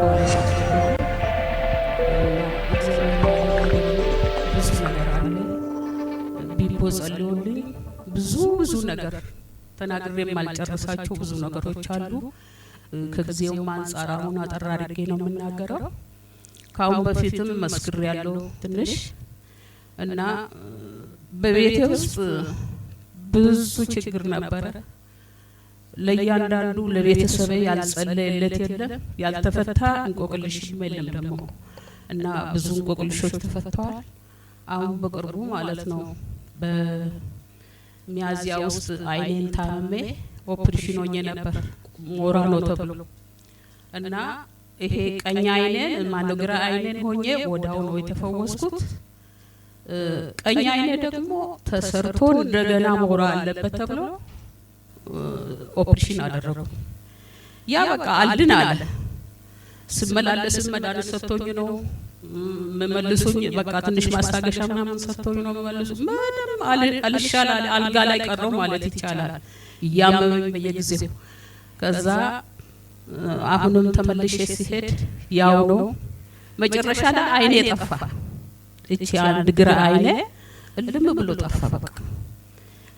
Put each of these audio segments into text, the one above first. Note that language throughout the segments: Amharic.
ተዋለሽ ብዙ ነገር አለ ቢቦ ጸልዮልኝ ብዙ ነገር ተናግሬ ማልጨርሳቸው ብዙ ነገሮች አሉ። ከጊዜው አንፃር አሁን አጠር አድርጌ ነው የምናገረው። ካሁን በፊትም መስክር ያለው ትንሽ እና በቤቴ ውስጥ ብዙ ችግር ነበረ። ለያንዳንዱ ለቤተሰብ ያልጸለየለት የለም፣ ያልተፈታ እንቆቅልሽ የለም ደግሞ እና ብዙ እንቆቅልሾች ተፈተዋል። አሁን በቅርቡ ማለት ነው በሚያዚያ ውስጥ አይኔን ታመሜ ኦፕሬሽን ሆኜ ነበር ሞራኖ ተብሎ እና ይሄ ቀኝ አይኔን ማነው ግራ አይኔን ሆኜ ወዳው ነው የተፈወስኩት። ቀኝ አይኔ ደግሞ ተሰርቶ እንደገና ሞራ አለበት ተብሎ ኦፕሬሽን አደረጉ። ያ በቃ አልድን አለ። ስመላለስ መድኃኒት ሰጥቶኝ ነው መመልሱኝ። በቃ ትንሽ ማስታገሻ ምናምን ሰጥቶኝ ነው መመልሱ። ምንም አልሻላል አልጋ ላይ ቀረው ማለት ይቻላል እያመመኝ በየጊዜው። ከዛ አሁንም ተመልሼ ሲሄድ ያው ነው። መጨረሻ ላይ አይኔ ጠፋ። እቺ አንድ ግራ አይኔ እልም ብሎ ጠፋ በቃ።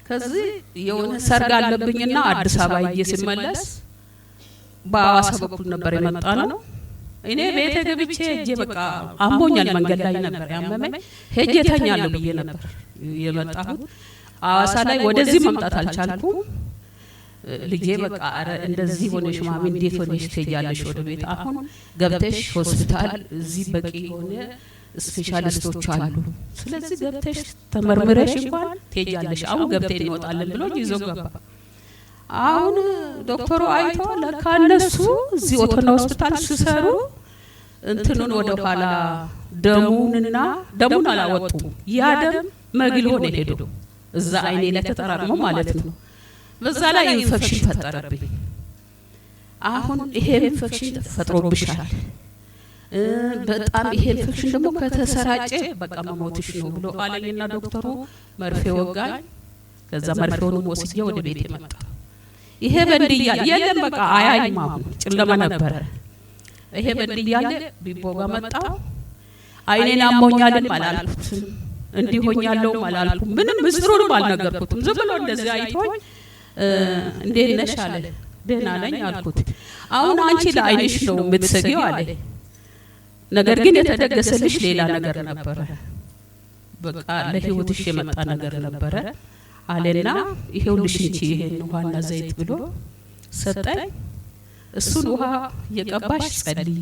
ከዚህ የሆነ ሰርግ አለብኝና አዲስ አበባ ይዤ ሲመለስ በአዋሳ በኩል ነበር የመጣ ነው። እኔ ቤቴ ገብቼ ሄጄ በቃ አሞኛል፣ መንገድ ላይ ነበር ያመመኝ። ሄጄ ተኛለሁ ብዬ ነበር የመጣሁት። አዋሳ ላይ ወደዚህ መምጣት አልቻልኩም። ልጄ በቃ አረ እንደዚህ ሆነሽ ማሚ እንዴት ሆነሽ ትያለሽ ወደ ቤት? አሁን ገብተሽ ሆስፒታል እዚህ በቂ ሆነ ስፔሻሊስቶች አሉ፣ ስለዚህ ገብተሽ ተመርምረሽ እንኳን ትያለሽ። አሁን ገብተሽ እንወጣለን ብሎ ይዞ ገባ። አሁን ዶክተሩ አይቶ ለካ እነሱ እዚህ ኦቶና ሆስፒታል ሲሰሩ እንትኑን ወደ ኋላ ደሙን አላወጡም። ያ ደም መግል ሆነ ሄዶ እዛ አይኔ ላይ ተጠራቅሞ ማለት ነው። በዛ ላይ ኢንፌክሽን ፈጠረብኝ። አሁን ይሄ ኢንፌክሽን ፈጥሮብሻል በጣም ይሄ ኢንፌክሽን ደግሞ ከተሰራጨ በቃ መሞትሽ ነው ብሎ አለኝና ዶክተሩ መርፌ ወጋኝ። ከዛ መርፌውን ወስጄ ወደ ቤት መጣ። ይሄ በእንዲያ የለም በቃ አያይም። አሁን ጨለማ ነበረ። ይሄ በእንዲያ ቢቦ ጋር መጣ። አይኔን አሞኛልም አላልኩትም፣ እንዲሆኛለሁ አላልኩም። ምንም ምስጢሩንም አልነገርኩትም። ዝም ብሎ እንደዚህ አይቶኝ እንዴት ነሽ አለ። ደህና ነኝ አልኩት። አሁን አንቺ ለአይንሽ ነው የምትሰጊው አለ። ነገር ግን የተደገሰልሽ ሌላ ነገር ነበረ፣ በቃ ለህይወትሽ የመጣ ነገር ነበረ አለና ይሄውልሽ እንጂ ይሄን ውሃና ዘይት ብሎ ሰጠኝ። እሱን ውሃ እየቀባሽ ጸልይ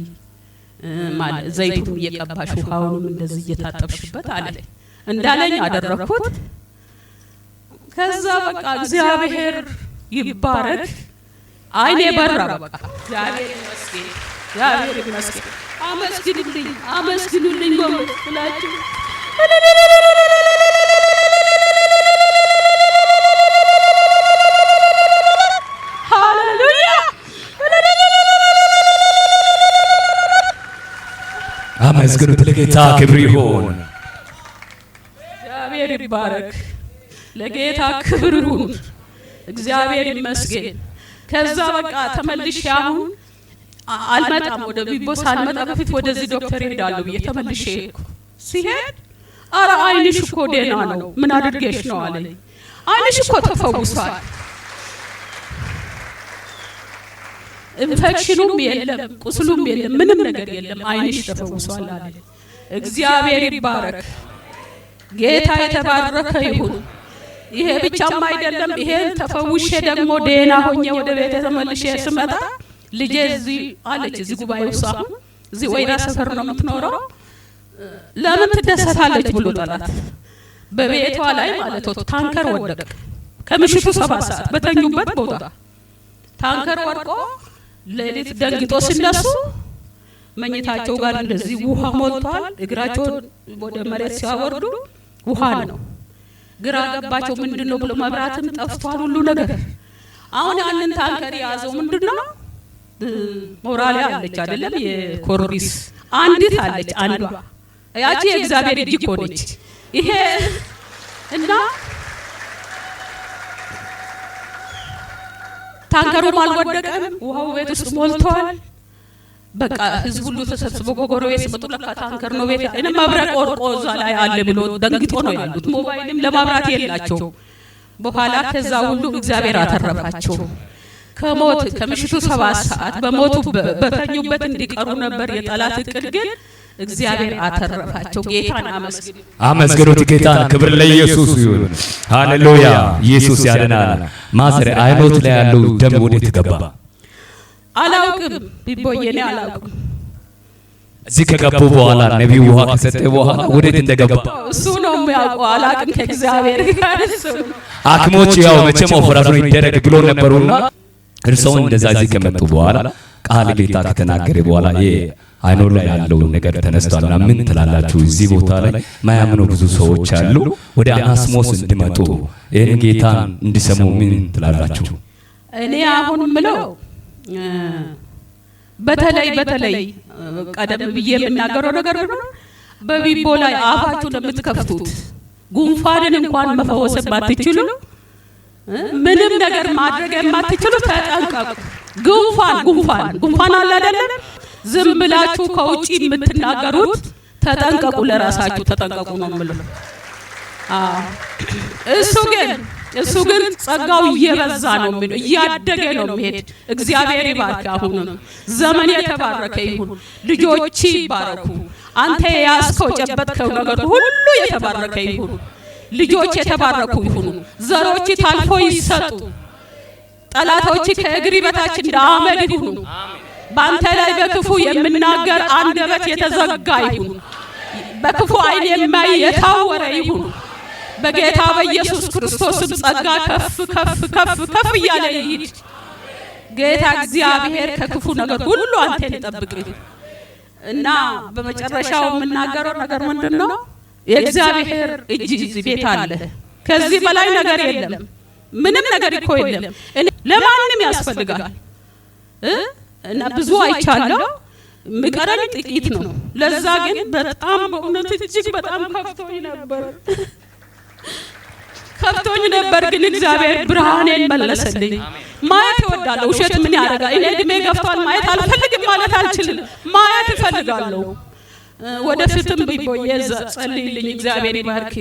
ማለት ዘይቱን እየቀባሽ ውሃውንም እንደዚህ እየታጠብሽበት አለ። እንዳለኝ አደረኩት። ከዛ በቃ እግዚአብሔር ይባረክ አይኔ በራ። በቃ እግዚአብሔር ይመስገን፣ እግዚአብሔር ይመስገን። አመስግኑልኝ ጎበዝ ብላችሁ ሃሌሉያ። አመስግኑት፣ ለጌታ ክብር ይሁን። እግዚአብሔር ይባረክ፣ ለጌታ ክብር ይሁን። እግዚአብሔር ይመስገን። ከዛ በቃ ተመልሼ አሁን አልመጣም። ወደ ቢቦ ሳልመጣ በፊት ወደዚህ ዶክተር ሄዳለሁ ብዬ ተመልሼ ሲሄድ አረ አይንሽ እኮ ደህና ነው፣ ምን አድርገሽ ነው አለኝ። አይንሽ እኮ ተፈውሷል፣ ኢንፌክሽኑም የለም፣ ቁስሉም የለም፣ ምንም ነገር የለም፣ አይንሽ ተፈውሷል አለ። እግዚአብሔር ይባረክ፣ ጌታ የተባረከ ይሁን። ይሄ ብቻም አይደለም፣ ይሄን ተፈውሼ ደግሞ ደህና ሆኜ ወደ ቤት ተመልሼ ስመጣ ልጄ እዚህ አለች። እዚህ ጉባኤ ውስጥ አሁን እዚህ ወይራ ሰፈር ነው የምትኖረው። ለምን ትደሰታለች ብሎ ጠላት በቤቷ ላይ ማለት ነው ታንከር ወደቀ። ከምሽቱ 7 ሰዓት በተኙበት ቦታ ታንከር ወድቆ ሌሊት ደንግጦ ሲነሱ መኝታቸው ጋር እንደዚህ ውሃ ሞልቷል። እግራቸውን ወደ መሬት ሲያወርዱ ውሃ ነው። ግራ ገባቸው። ምንድነው ብሎ መብራትም ጠፍቷል፣ ሁሉ ነገር። አሁን ያንን ታንከር ያዘው ምንድነው ሞራሊያ አለች አይደለም፣ የኮርቢስ አንዲት አለች። አንዷ ያቺ የእግዚአብሔር እጅ እኮ ነች። ይሄ እና ታንከሩም አልወደቀም፣ ውሃው ቤት ውስጥ ሞልቷል። በቃ ህዝብ ሁሉ ተሰብስቦ ጎረቤት ሲመጡ ለካ ታንከር ነው ቤት እኔ መብረቅ ወርቆ እዛ ላይ አለ ብሎ ደንግጦ ነው ያሉት። ሞባይልም ለማብራት የላቸው። በኋላ ከዛ ሁሉ እግዚአብሔር አተረፋቸው። ከሞት ከምሽቱ 7 ሰዓት በሞቱ በተኙበት እንዲቀሩ ነበር የጠላት እቅድ፣ ግን እግዚአብሔር አተረፋቸው። ጌታን አመስግኑት። ጌታን ክብር ለኢየሱስ ይሁን። ሃሌሉያ። ኢየሱስ ያድናል። ማዘር አይኖት ላይ ያለው ደም ወዴት ገባ? አላውቅም ቢቦየኔ አላውቅም። እዚህ ከገቡ በኋላ ነቢዩ ውሃ ከሰጠ በኋላ ወዴት እንደገባ እሱ ነው የሚያውቀው። አላውቅም ከእግዚአብሔር ጋር እሱ ሐኪሞች ያው መቼም ኦፕሬሽን ይደረግ ብሎ ነበሩና እርሶን እንደዛ እዚህ ከመጡ በኋላ ቃል ጌታ ከተናገረ በኋላ አይኖ ላይ ያለው ነገር ተነስቷልና ምን ትላላችሁ? እዚህ ቦታ ላይ ማያምኑ ብዙ ሰዎች አሉ። ወደ አናስሞስ እንዲመጡ ይሄን ጌታን እንዲሰሙ ምን ትላላችሁ? እኔ አሁን ምለው በተለይ ቀደም ብዬ የምናገረው ነገር ነው። በቢቦ ላይ አፋችሁን የምትከፍቱት ጉንፋንን እንኳን መፈወስ የማትችሉ ምንም ነገር ማድረግ የማትችሉ ተጠንቀቁ። ጉንፋን አለ አይደለም? ዝም ብላችሁ ከውጪ የምትናገሩት ተጠንቀቁ፣ ለራሳችሁ ተጠንቀቁ ነው የምለው። እሱ ግን ጸጋው እየበዛ ነው የሚለው፣ እያደገ ነው የሚሄድ። እግዚአብሔር ይባርክ። አሁን ዘመን የተባረከ ይሁን። ልጆች ይባረኩ። አንተ ያስከው ጨበጥከው ነገር ሁሉ የተባረከ ይሁን። ልጆች የተባረኩ ይሁኑ። ዘሮች ታልፎ ይሰጡ። ጠላቶች ከእግሪ በታች እንዳመድ ይሁኑ። ባንተ ላይ በክፉ የምናገር አንደበት የተዘጋ ይሁን። በክፉ አይን የማይ የታወረ ይሁን። በጌታ በኢየሱስ ክርስቶስም ጸጋ ከፍ እያለ ይሂድ። ጌታ እግዚአብሔር ከክፉ ነገር ሁሉ አንተን ይጠብቅ። እና በመጨረሻው የምናገረው ነገር ምንድነው? የእግዚአብሔር እጅ እዚህ ቤት አለ። ከዚህ በላይ ነገር የለም። ምንም ነገር እኮ የለም። ለማንም ያስፈልጋል እና ብዙ አይቻለሁ። ምቀረን ጥቂት ነው። ለዛ ግን በጣም በእውነት እጅግ በጣም ከፍቶኝ ነበር ግን እግዚአብሔር ብርሃኔን መለሰልኝ። ማየት እወዳለሁ። ውሸት ምን ያደርጋል? እኔ እድሜ ገፍቷል፣ ማየት አልፈልግም ማለት አልችልም። ማየት እፈልጋለሁ። ወደፊትም ቢቦዬ ጸልይልኝ። እግዚአብሔር ይባርክ።